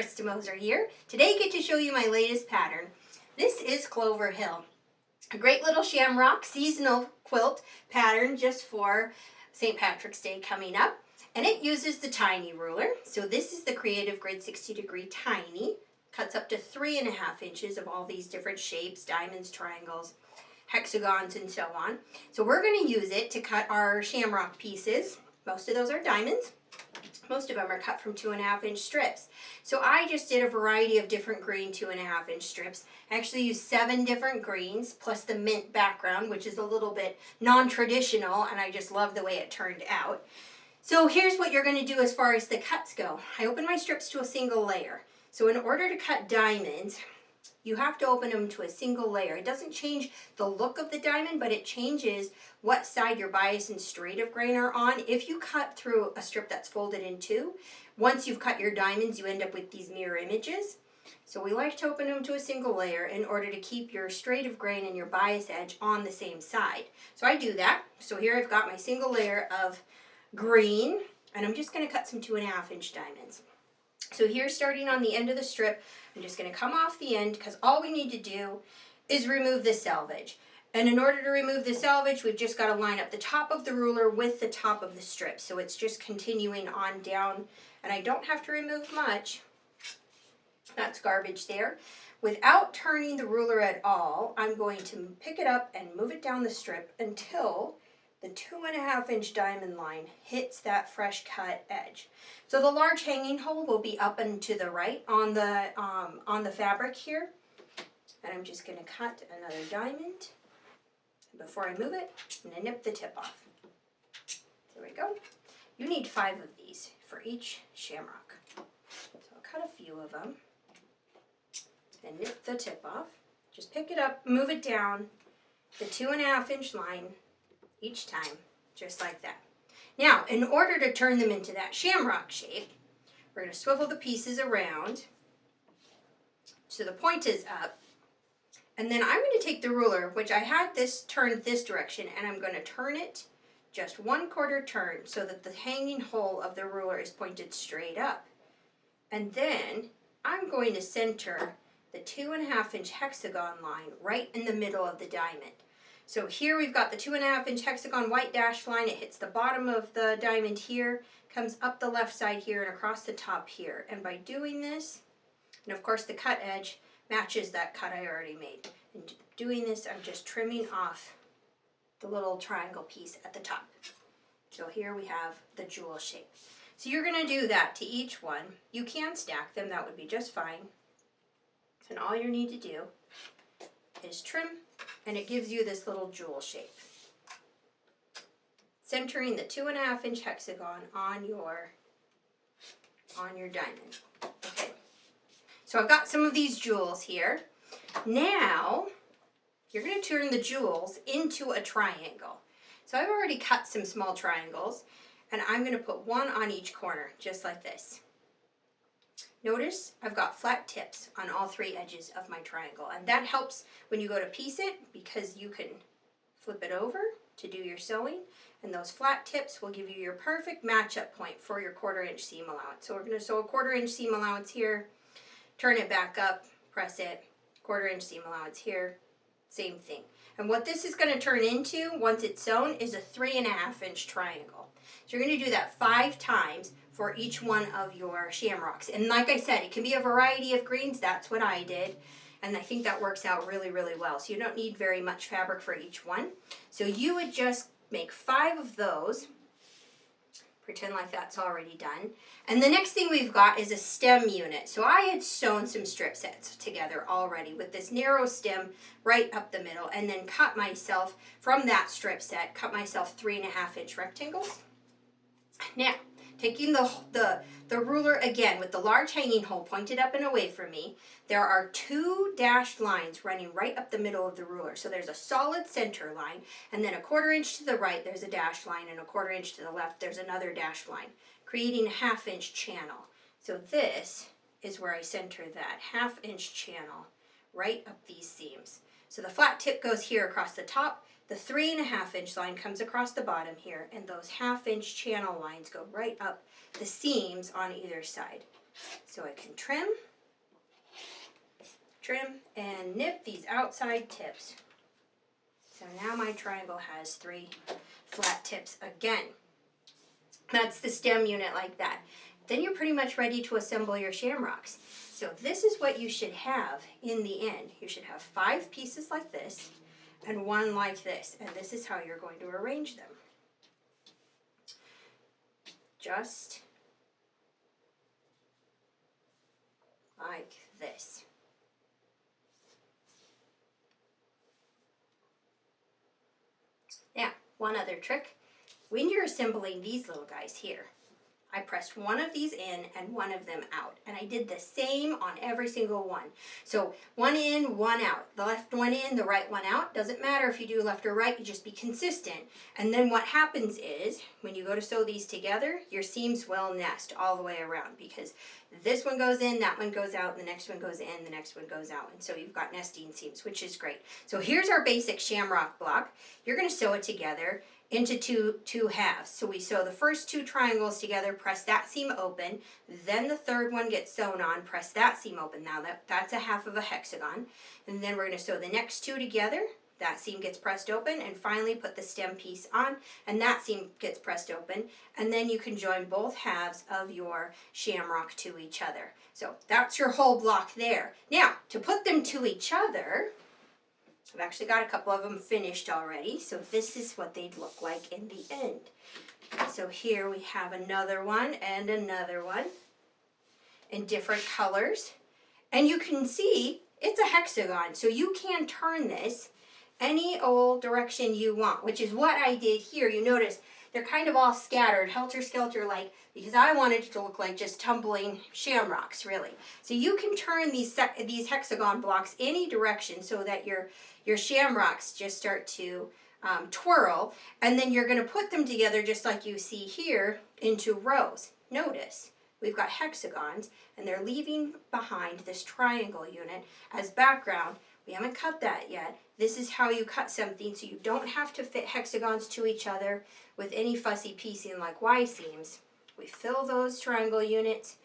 Krista Moser here. Today I get to show you my latest pattern. This is Clover Hill. A great little Shamrock seasonal quilt pattern just for St. Patrick's Day coming up. And it uses the tiny ruler. So this is the Creative Grid 60 Degree Tiny. Cuts up to 3.5 inches of all these different shapes, diamonds, triangles, hexagons, and so on. So we're going to use it to cut our Shamrock pieces. Most of those are diamonds. Most of them are cut from 2.5-inch strips. So I just did a variety of different green 2.5-inch strips. I actually used 7 different greens plus the mint background, which is a little bit non-traditional, and I just love the way it turned out. So here's what you're going to do as far as the cuts go. I open my strips to a single layer. So in order to cut diamonds, you have to open them to a single layer. It doesn't change the look of the diamond, but it changes what side your bias and straight of grain are on. If you cut through a strip that's folded in two, once you've cut your diamonds, you end up with these mirror images. So we like to open them to a single layer in order to keep your straight of grain and your bias edge on the same side. So I do that. So here I've got my single layer of green, and I'm just going to cut some 2.5-inch diamonds. So here, starting on the end of the strip, I'm just going to come off the end because all we need to do is remove the selvage. And in order to remove the selvage, we've just got to line up the top of the ruler with the top of the strip. So it's just continuing on down, and I don't have to remove much. That's garbage there. Without turning the ruler at all, I'm going to pick it up and move it down the strip until the 2.5-inch diamond line hits that fresh cut edge. So the large hanging hole will be up and to the right on the fabric here. And I'm just going to cut another diamond. Before I move it, I'm going to nip the tip off. There we go. You need 5 of these for each Shamrock. So I'll cut a few of them and nip the tip off. Just pick it up, move it down the 2.5-inch line each time, just like that. Now, in order to turn them into that Shamrock shape, we're going to swivel the pieces around so the point is up. And then I'm going to take the ruler, which I had this turned this direction, and I'm going to turn it just 1/4 turn so that the hanging hole of the ruler is pointed straight up. And then I'm going to center the 2.5-inch hexagon line right in the middle of the diamond. So here we've got the 2.5-inch hexagon white dashed line. It hits the bottom of the diamond here, comes up the left side here, and across the top here. And by doing this, and of course the cut edge matches that cut I already made. And doing this, I'm just trimming off the little triangle piece at the top. So here we have the jewel shape. So you're going to do that to each one. You can stack them, that would be just fine. And all you need to do is trim, and it gives you this little jewel shape. Centering the 2.5-inch hexagon on your diamond. Okay. So I've got some of these jewels here. Now, you're going to turn the jewels into a triangle. So I've already cut some small triangles, and I'm going to put one on each corner, just like this. Notice I've got flat tips on all 3 edges of my triangle, and that helps when you go to piece it because you can flip it over to do your sewing, and those flat tips will give you your perfect match-up point for your 1/4-inch seam allowance. So we're going to sew a 1/4-inch seam allowance here, turn it back up, press it, 1/4-inch seam allowance here, same thing. And what this is going to turn into, once it's sewn, is a 3.5-inch triangle. So you're going to do that 5 times for each one of your Shamrocks. And like I said, it can be a variety of greens. That's what I did. And I think that works out really, really well. So you don't need very much fabric for each one. So you would just make 5 of those. Pretend like that's already done. And the next thing we've got is a stem unit. So I had sewn some strip sets together already with this narrow stem right up the middle, and then cut myself from that strip set, cut myself 3.5-inch rectangles. Now, taking the ruler again with the large hanging hole pointed up and away from me, there are 2 dashed lines running right up the middle of the ruler. So there's a solid center line, and then a 1/4-inch to the right there's a dashed line, and a 1/4-inch to the left there's another dashed line, creating a 1/2-inch channel. So this is where I center that 1/2-inch channel right up these seams. So the flat tip goes here across the top, the 3.5-inch line comes across the bottom here, and those 1/2-inch channel lines go right up the seams on either side. So I can trim, and nip these outside tips. So now my triangle has 3 flat tips again. That's the stem unit like that. Then you're pretty much ready to assemble your shamrocks. So this is what you should have in the end. You should have 5 pieces like this and 1 like this. And this is how you're going to arrange them. Just like this. Now, one other trick. When you're assembling these little guys here, I pressed one of these in and one of them out. And I did the same on every single one. So 1 in, 1 out. The left one in, the right one out. Doesn't matter if you do left or right, you just be consistent. And then what happens is, when you go to sew these together, your seams will nest all the way around, because this one goes in, that one goes out, the next one goes in, the next one goes out. And so you've got nesting seams, which is great. So here's our basic shamrock block. You're going to sew it together into two halves. So we sew the first 2 triangles together, press that seam open, then the third one gets sewn on, press that seam open. Now that's a half of a hexagon. And then we're going to sew the next 2 together, that seam gets pressed open, and finally put the stem piece on, and that seam gets pressed open, and then you can join both halves of your shamrock to each other. So that's your whole block there. Now, to put them to each other, I've actually got a couple of them finished already, so this is what they'd look like in the end. So here we have another one and another one in different colors. And you can see it's a hexagon, so you can turn this any old direction you want, which is what I did here. You notice they're kind of all scattered, helter-skelter like, because I wanted it to look like just tumbling shamrocks, really. So you can turn these hexagon blocks any direction so that your shamrocks just start to twirl, and then you're going to put them together just like you see here into rows. Notice we've got hexagons, and they're leaving behind this triangle unit as background. We haven't cut that yet. This is how you cut something so you don't have to fit hexagons to each other with any fussy piecing like Y seams. We fill those triangle units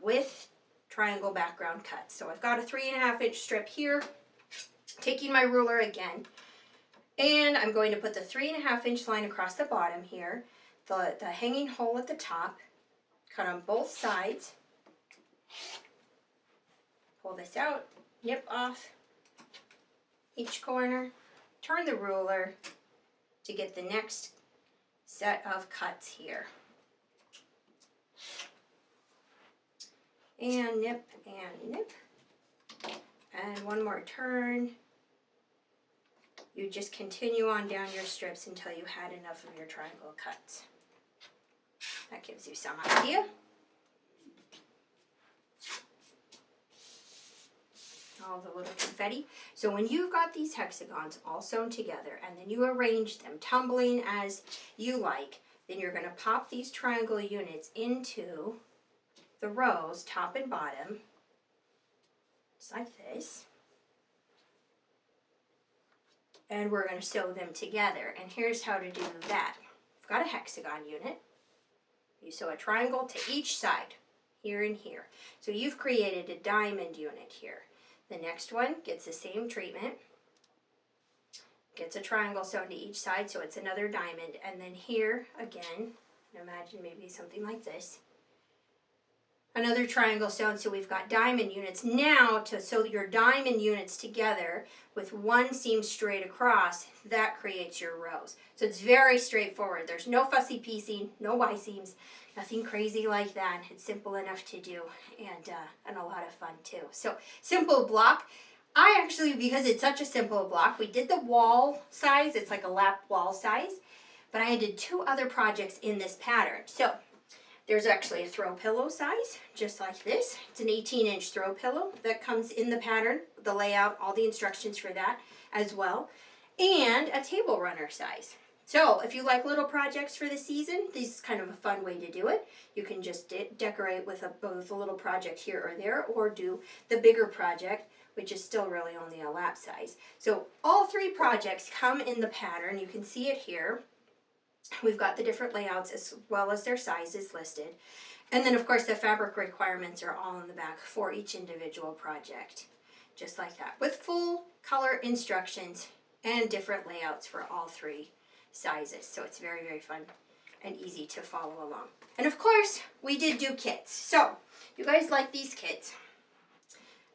with triangle background cuts. So I've got a 3.5 inch strip here, taking my ruler again, and I'm going to put the 3.5 inch line across the bottom here, the hanging hole at the top, cut on both sides, pull this out, nip off each corner, turn the ruler to get the next set of cuts here. And nip and nip. And one more turn. You just continue on down your strips until you had enough of your triangle cuts. That gives you some idea. All the little confetti. So when you've got these hexagons all sewn together and then you arrange them, tumbling as you like, then you're going to pop these triangle units into the rows, top and bottom, just like this. And we're going to sew them together. And here's how to do that. I've got a hexagon unit. You sew a triangle to each side, here and here. So you've created a diamond unit here. The next one gets the same treatment, gets a triangle sewn to each side, so it's another diamond. And then here, again, imagine maybe something like this, another triangle sewn, so we've got diamond units. Now, to sew your diamond units together with one seam straight across, that creates your rows. So it's very straightforward. There's no fussy piecing, no Y seams, nothing crazy like that. It's simple enough to do, and a lot of fun too. So simple block. I actually, because it's such a simple block, we did the wall size. It's like a lap wall size, but I did 2 other projects in this pattern. So there's actually a throw pillow size, just like this. It's an 18-inch throw pillow that comes in the pattern, the layout, all the instructions for that as well, and a table runner size. So if you like little projects for the season, this is kind of a fun way to do it. You can just decorate with a little project here or there, or do the bigger project, which is still really only a lap size. So all 3 projects come in the pattern. You can see it here. We've got the different layouts as well as their sizes listed. And then of course the fabric requirements are all in the back for each individual project. Just like that, with full color instructions and different layouts for all 3 sizes. So it's very, very fun and easy to follow along. And of course, we did do kits. So you guys like these kits,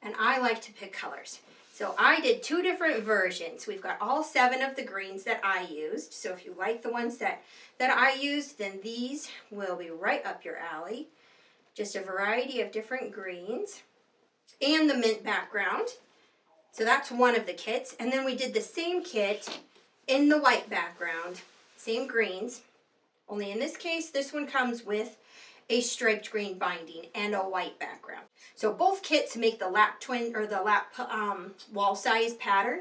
and I like to pick colors. So I did 2 different versions. We've got all 7 of the greens that I used. So if you like the ones that I used, then these will be right up your alley. Just a variety of different greens and the mint background. So that's one of the kits. And then we did the same kit in the white background, same greens. Only in this case, this one comes with a striped green binding and a white background. So both kits make the lap twin or the lap wall size pattern,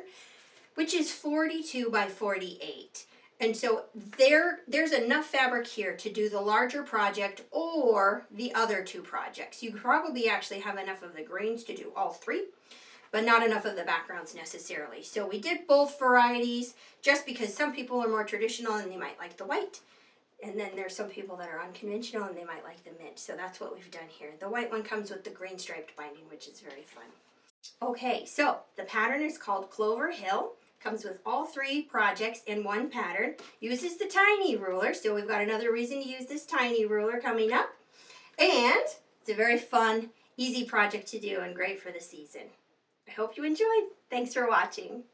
which is 42 by 48. And so there's enough fabric here to do the larger project or the other 2 projects. You probably actually have enough of the greens to do all 3, but not enough of the backgrounds necessarily. So we did both varieties just because some people are more traditional and they might like the white. And then there's some people that are unconventional and they might like the mint. So that's what we've done here. The white one comes with the green striped binding, which is very fun. Okay, so the pattern is called Clover Hill. Comes with all 3 projects in one pattern. Uses the tiny ruler, so we've got another reason to use this tiny ruler coming up. And it's a very fun, easy project to do and great for the season. I hope you enjoyed. Thanks for watching.